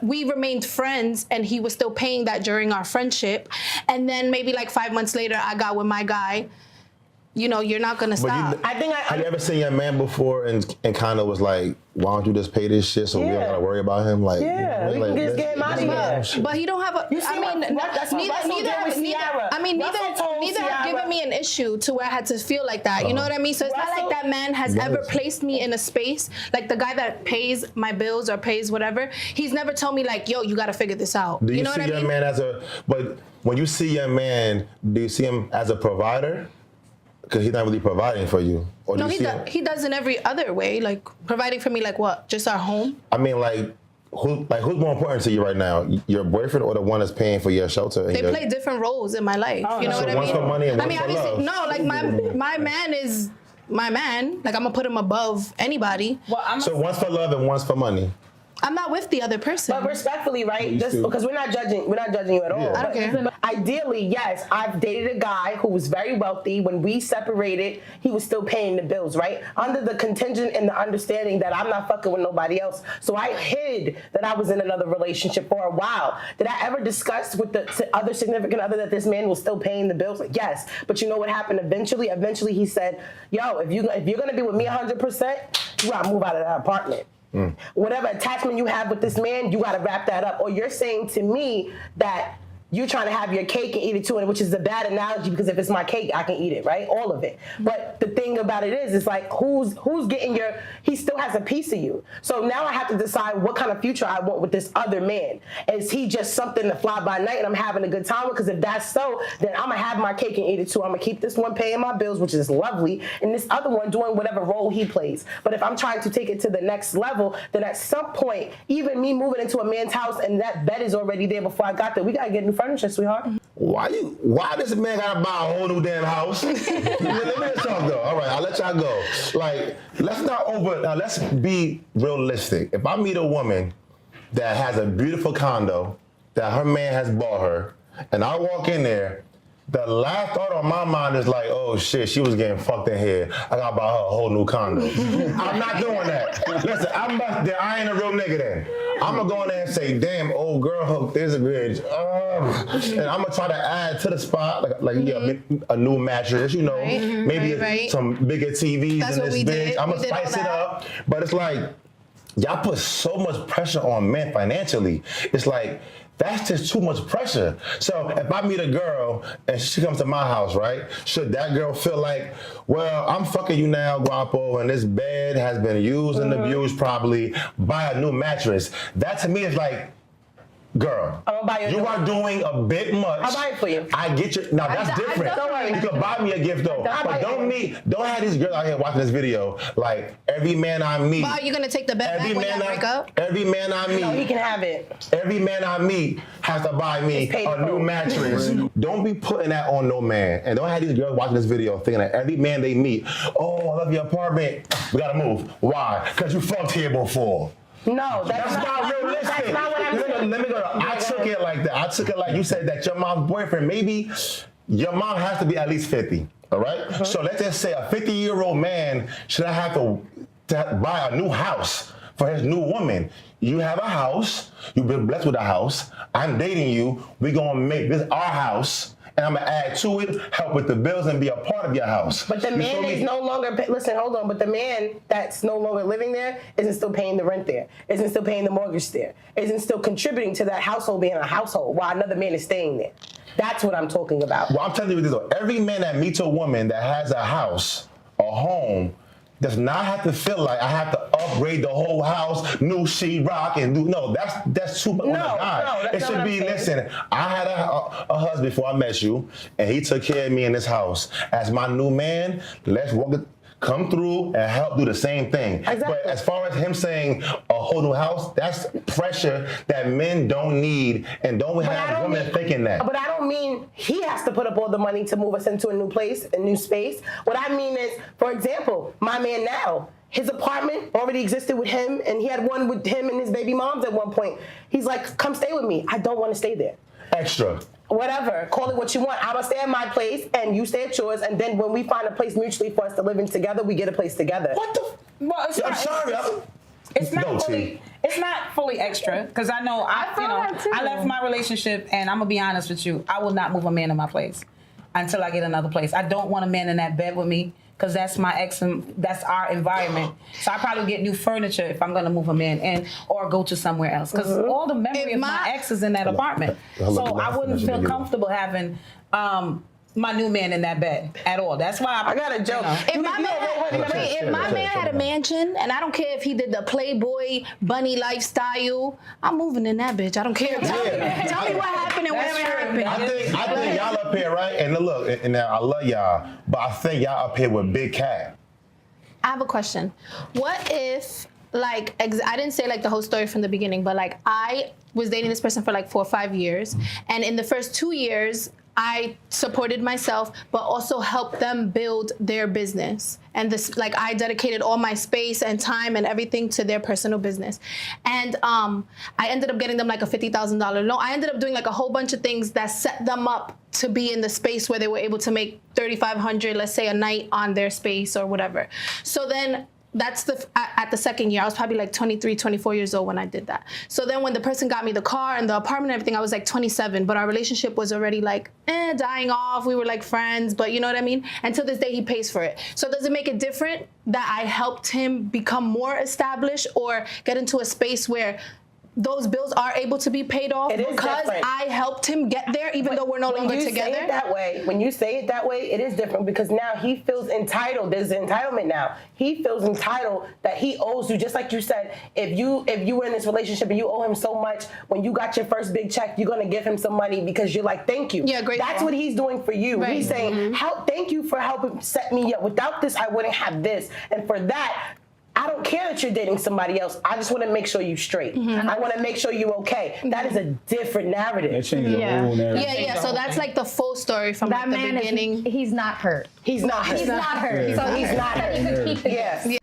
we remained friends and he was still paying that during our friendship. And then maybe like 5 months later, I got with my guy. You know, you're not gonna stop. Have you ever seen your man before and kind of was like, why don't you just pay this shit so we don't gotta worry about him? Like, we can just get him out of here. But he don't have a. Neither have given me an issue to where I had to feel like that. You know what I mean? So it's not like that man has ever placed me in a space like the guy that pays my bills or pays whatever. He's never told me like, yo, you gotta figure this out. Do you know see what I your mean? man as a? But when you see your man, do you see him as a provider? Because he's not really providing for you. Or No, he does in every other way. Like providing for me, like what? Just our home? I mean, like who's more important to you right now? Your boyfriend or the one that's paying for your shelter? They play different roles in my life. You know what I mean? One's for money and one's for obviously, love. no, like my man is my man. Like I'm gonna put him above anybody. So one's for love and one's for money. I'm not with the other person. But respectfully, right? Just because we're not judging you at all. Yeah. I don't care. Ideally, yes, I've dated a guy who was very wealthy. When we separated, he was still paying the bills, right? Under the contingent and the understanding that I'm not fucking with nobody else. So I hid that I was in another relationship for a while. Did I ever discuss with the other significant other that this man was still paying the bills? Like, yes. But you know what happened eventually? Eventually he said, yo, if you're going to be with me 100%, you got to move out of that apartment. Whatever attachment you have with this man, you got to wrap that up. Or you're saying to me that you're trying to have your cake and eat it too, which is a bad analogy because if it's my cake, I can eat it, right? All of it. But the thing about it is, it's like who's getting he still has a piece of you. So now I have to decide what kind of future I want with this other man. Is he just something to fly by night and I'm having a good time with? Because if that's so, then I'm going to have my cake and eat it too. I'm going to keep this one paying my bills, which is lovely, and this other one doing whatever role he plays. But if I'm trying to take it to the next level, then at some point, even me moving into a man's house and that bed is already there before I got there, we got to get new furniture, sweetheart. Why this man gotta buy a whole new damn house? Let me just talk though. All right, I'll let y'all go. Like, let's be realistic. If I meet a woman that has a beautiful condo that her man has bought her, and I walk in there, the last thought on my mind is like, oh shit, she was getting fucked in here. I gotta buy her a whole new condo. I'm not doing that. Listen, I ain't a real nigga then. I'm gonna go in there and say, damn, old girl hooked this bitch. And I'm gonna try to add to the spot, a new mattress, you know, maybe some bigger TVs That's in what this we bitch. did. I'm gonna spice it up. But it's like, y'all put so much pressure on men financially. It's like, that's just too much pressure. So if I meet a girl and she comes to my house, right? Should that girl feel like, well, I'm fucking you now, Gwapo, and this bed has been used and abused probably, buy a new mattress. That to me is like, girl, you are doing a bit much. I'll buy it for you. I get you. Now that's different. You can buy me a gift though. But don't have these girls out here watching this video like every man I meet. But are you gonna take the bed back when you break up? Every man I meet. No, he can have it. Every man I meet has to buy me a new mattress. Don't be putting that on no man. And don't have these girls watching this video thinking that every man they meet, oh, I love your apartment. We gotta move. Why? Because you fucked here before. No, that's not realistic. That's not what I'm saying. Let me go. I took it like that. I took it like you said that your mom's boyfriend, maybe your mom has to be at least 50. All right? So let's just say a 50-year-old man should I have to buy a new house for his new woman. You have a house. You've been blessed with a house. I'm dating you. We're going to make this our house. And I'm going to add to it, help with the bills, and be a part of your house. But the man is no longer, listen, hold on, but the man that's no longer living there isn't still paying the rent there, isn't still paying the mortgage there, isn't still contributing to that household being a household while another man is staying there. That's what I'm talking about. Well, I'm telling you this though, every man that meets a woman that has a house, a home, does not have to feel like I have to upgrade the whole house, new sheetrock, and that's too much on a guy. It should be, listen, I had a husband before I met you, and he took care of me in this house. As my new man, let's come through and help do the same thing. Exactly. But as far as him saying a whole new house, that's pressure that men don't need, and don't have women thinking that. But I don't mean he has to put up all the money to move us into a new place, a new space. What I mean is, for example, my man now, his apartment already existed with him, and he had one with him and his baby moms at one point. He's like, come stay with me. I don't want to stay there. Extra. Whatever, call it what you want. I'm gonna stay at my place and you stay at yours, and then when we find a place mutually for us to live in together, we get a place together. What the? Well, I'm sorry. It's not No, fully. T. It's not fully extra because I know feel that too. I left my relationship and I'm gonna be honest with you. I will not move a man in my place until I get another place. I don't want a man in that bed with me because that's my ex and that's our environment. So I probably get new furniture if I'm gonna move a man in or go to somewhere else because all the memory of my ex is in that apartment. So I wouldn't feel comfortable having. My new man in that bed at all. That's why I got a joke. If my man had a mansion, and I don't care if he did the Playboy bunny lifestyle, I'm moving in that bitch. I don't care. Tell me what happened and whatever happened. I think y'all up here, right? And look, and I love y'all, but I think y'all up here with Big Cat. I have a question. What if, like, I didn't say like the whole story from the beginning, but like I was dating this person for like 4 or 5 years, and in the first 2 years, I supported myself, but also helped them build their business. And this, like, I dedicated all my space and time and everything to their personal business. And I ended up getting them like a $50,000 loan. I ended up doing like a whole bunch of things that set them up to be in the space where they were able to make $3,500, let's say, a night on their space or whatever. So then that's at the second year. I was probably like 23, 24 years old when I did that. So then when the person got me the car and the apartment and everything, I was like 27, but our relationship was already like, dying off. We were like friends, but you know what I mean? And to this day, he pays for it. So does it make it different that I helped him become more established or get into a space where those bills are able to be paid off because different. I helped him get there, even though we're no longer together? When you say it that way, it is different because now he feels entitled. There's an entitlement now. He feels entitled that he owes you, just like you said. If you were in this relationship and you owe him so much, when you got your first big check, you're gonna give him some money because you're like, thank you. Yeah, great. That's what he's doing for you. Right. He's saying, thank you for helping set me up. Without this, I wouldn't have this. And for that, I don't care that you're dating somebody else. I just want to make sure you're straight. I want to make sure you're okay. That is a different narrative. That changed the whole narrative. Yeah. So that's like the full story from That like, the man beginning. he's not hurt. He's not hurt. He's not hurt. Yeah. So he's not he hurt. could keep the Yes.